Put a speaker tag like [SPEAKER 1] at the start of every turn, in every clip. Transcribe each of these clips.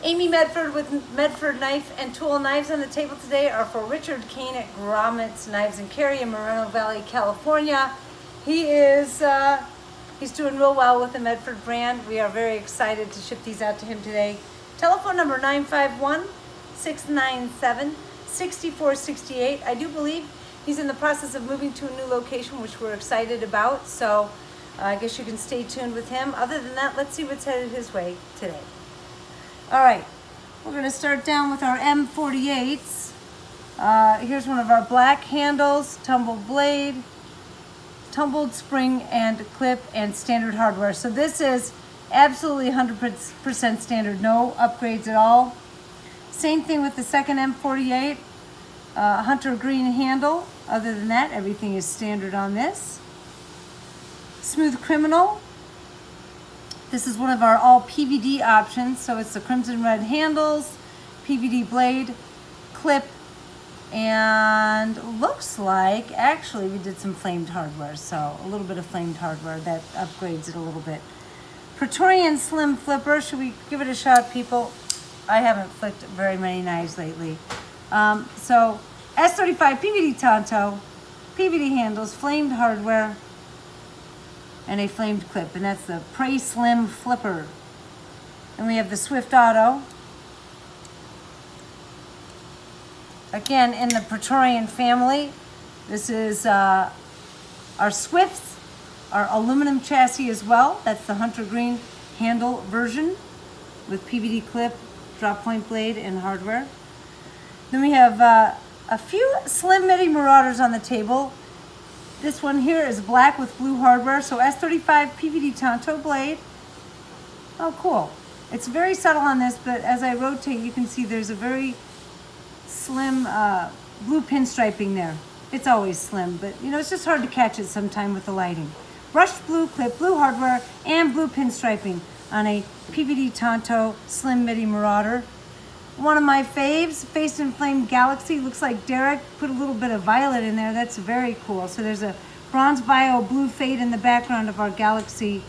[SPEAKER 1] Amy Medford with Medford Knife and Tool Knives on the table today are for Richard Kane at Grommet Knives and Carry in Moreno Valley, California. He's doing real well with the Medford brand. We are very excited to ship these out to him today. Telephone number 951-697-6468. I do believe he's in the process of moving to a new location, which we're excited about. So I guess you can stay tuned with him. Other than that, let's see what's headed his way today. All right, we're going to start down with our M48s. Here's one of our black handles, tumbled blade, tumbled spring and clip, and standard hardware. So this is absolutely 100% standard, no upgrades at all. Same thing with the second M48, hunter green handle. Other than that, everything is standard on this. Smooth criminal. This is one of our all PVD options. So it's the crimson red handles, PVD blade, clip, and looks like actually we did some flamed hardware. So a little bit of flamed hardware that upgrades it a little bit. Praetorian slim flipper. Should we give it a shot, people? I haven't flicked very many knives lately. So S35 PVD Tonto, PVD handles, flamed hardware, and a flamed clip, and that's the Prey Slim Flipper. And we have the Swift Auto. Again, in the Praetorian family, this is our Swifts, our aluminum chassis as well. That's the hunter green handle version with PVD clip, drop point blade, and hardware. Then we have a few slim midi Marauders on the table. This one here is black with blue hardware, so S35 PVD Tonto blade. Oh, cool. It's very subtle on this, but as I rotate, you can see there's a very slim blue pinstriping there. It's always slim, but you know, it's just hard to catch it sometime with the lighting. Brushed blue clip, blue hardware, and blue pinstriping on a PVD Tonto slim midi Marauder. One of my faves, Faced and Flame Galaxy. Looks like Derek put a little bit of violet in there. That's very cool. So there's a bronze bio blue fade in the background of our Galaxy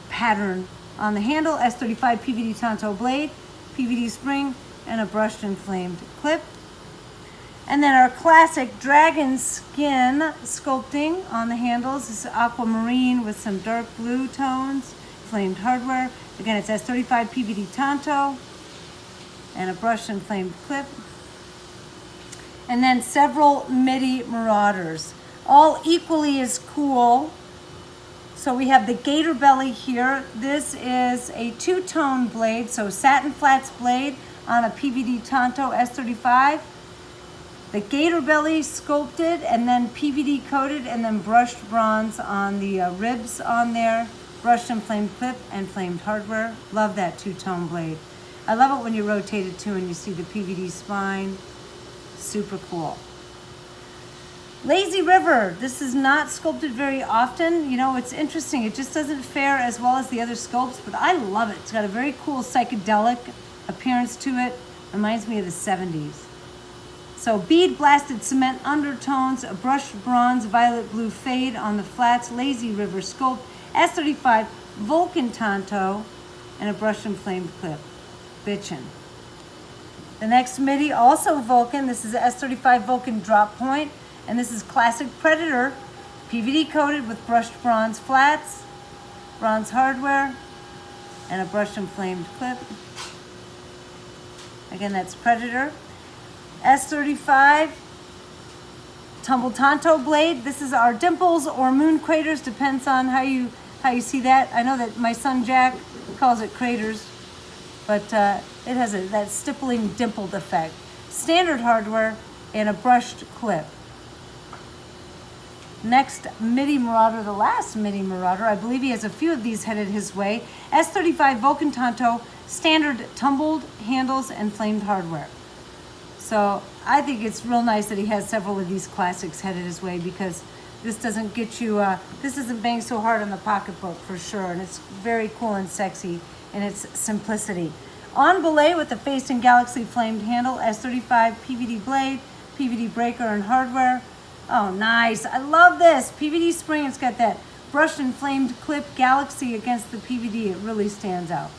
[SPEAKER 1] pattern on the handle. S35 PVD Tonto blade, PVD spring, and a brushed and flamed clip. And then our classic dragon skin sculpting on the handles. This is aquamarine with some dark blue tones, flamed hardware. Again, it's S35 PVD Tonto, and a brushed and flamed clip. And then several midi Marauders, all equally as cool. So we have the gator belly here. This is a two-tone blade, so satin flats blade on a PVD Tonto S35. The gator belly sculpted and then PVD coated and then brushed bronze on the ribs on there. Brushed and flamed clip and flamed hardware. Love that two-tone blade. I love it when you rotate it too and you see the PVD spine. Super cool. Lazy River. This is not sculpted very often. You know, it's interesting. It just doesn't fare as well as the other sculpts, but I love it. It's got a very cool psychedelic appearance to it. Reminds me of the 70s. So bead blasted cement undertones, a brushed bronze violet blue fade on the flats, Lazy River sculpt, S35 Vulcan Tonto, and a brushed and flamed clip. Bitchin'. The next midi, also Vulcan. This is a S35 Vulcan drop point, and this is classic Predator, PVD coated with brushed bronze flats, bronze hardware, and a brushed and flamed clip. Again, that's Predator. S35 tumbled Tonto blade. This is our dimples or moon craters, depends on how you see that. I know that my son Jack calls it craters, but it has that stippling dimpled effect. Standard hardware and a brushed clip. Next midi Marauder, the last midi Marauder, I believe he has a few of these headed his way. S35 Vulcan Tonto, standard tumbled handles and flamed hardware. So I think it's real nice that he has several of these classics headed his way, because this doesn't get you, this doesn't bang so hard on the pocketbook for sure, and it's very cool and sexy in its simplicity. On belay with the Faced and Galaxy flamed handle, S35 PVD blade, PVD breaker, and hardware. Oh, nice. I love this. PVD spring. It's got that brushed and flamed clip Galaxy against the PVD. It really stands out.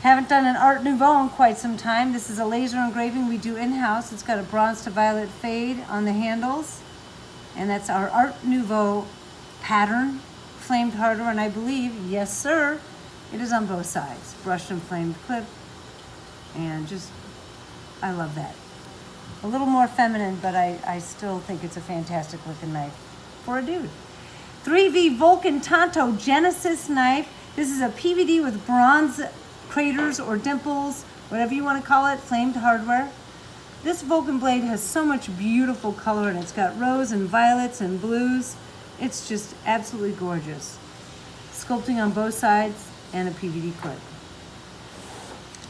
[SPEAKER 1] Haven't done an Art Nouveau in quite some time. This is a laser engraving we do in-house. It's got a bronze to violet fade on the handles. And that's our Art Nouveau pattern, flamed hardware, and I believe, yes sir, it is on both sides. Brushed and flamed clip. And just, I love that. A little more feminine, but I still think it's a fantastic looking knife for a dude. 3V Vulcan Tanto Genesis knife. This is a PVD with bronze craters or dimples, whatever you want to call it, flamed hardware. This Vulcan blade has so much beautiful color, and it's got rose and violets and blues. It's just absolutely gorgeous. Sculpting on both sides and a PVD clip.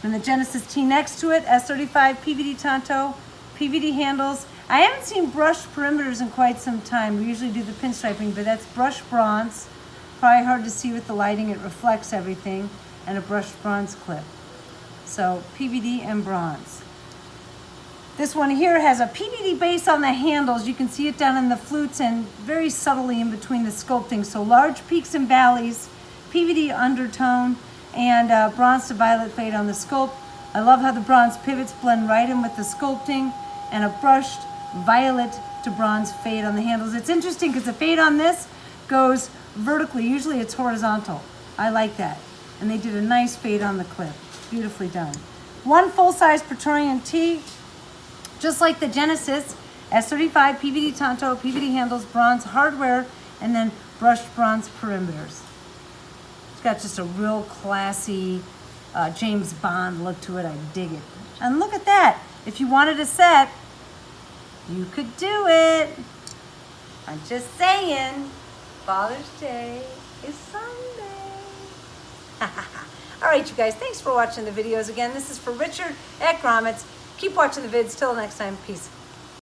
[SPEAKER 1] And the Genesis T next to it, S35 PVD Tanto, PVD handles. I haven't seen brushed perimeters in quite some time. We usually do the pinstriping, but that's brushed bronze. Probably hard to see with the lighting, it reflects everything, and a brushed bronze clip. So PVD and bronze. This one here has a PVD base on the handles. You can see it down in the flutes and very subtly in between the sculpting. So large peaks and valleys, PVD undertone, and bronze to violet fade on the sculpt. I love how the bronze pivots blend right in with the sculpting, and a brushed violet to bronze fade on the handles. It's interesting because the fade on this goes vertically. Usually it's horizontal. I like that. And they did a nice fade on the clip. Beautifully done. One full-size Praetorian T, just like the Genesis, S35 PVD Tanto, PVD handles, bronze hardware, and then brushed bronze perimeters. It's got just a real classy James Bond look to it. I dig it. And look at that. If you wanted a set, you could do it. I'm just saying, Father's Day is Sunday. All right, you guys, thanks for watching the videos again. This is for Richard at Grommet. Keep watching the vids. Till next time, peace.